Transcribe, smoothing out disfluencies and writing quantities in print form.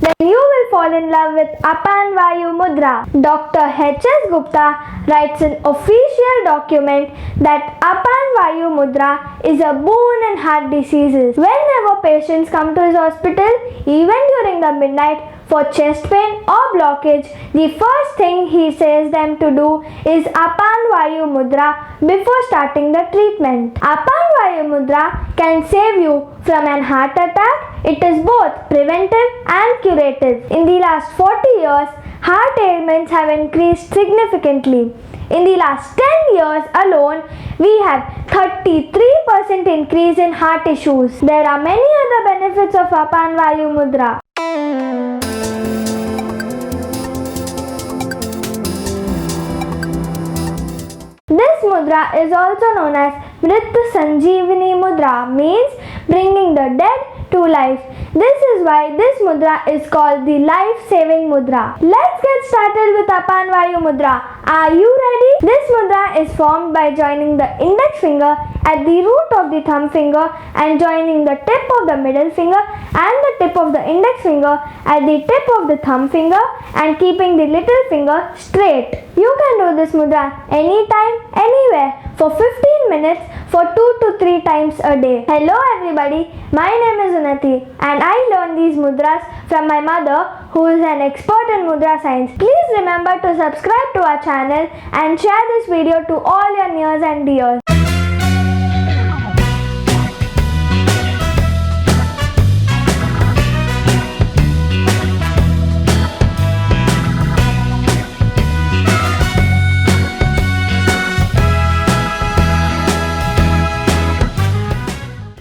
then you will fall in love with Apan Vayu Mudra. Dr. H.S. Gupta writes an official document that Apan Vayu Mudra is a boon in heart diseases. Whenever patients come to his hospital, even during the midnight, for chest pain or blockage, the first thing he says them to do is Apan Vayu Mudra before starting the treatment. Apan Vayu Mudra can save you from an heart attack. It is both preventive and curative. In the last 40 years, heart ailments have increased significantly. In the last 10 years alone, we have 33% increase in heart issues. There are many other benefits of Apan Vayu Mudra. This mudra is also known as Mritu Sanjeevani Mudra, means bringing the dead to life. This is why this mudra is called the life-saving mudra. Let's get started with Apan Vayu Mudra. Are you ready? This mudra is formed by joining the index finger at the root of the thumb finger and joining the tip of the middle finger and the tip of the index finger at the tip of the thumb finger and keeping the little finger straight. You can do this mudra anytime, anywhere for 15 minutes for 2 to 3 times a day. Hello everybody, my name is Unati and I learned these mudras from my mother who is an expert in mudra science. Please remember to subscribe to our channel and share this video to all your nears and dears.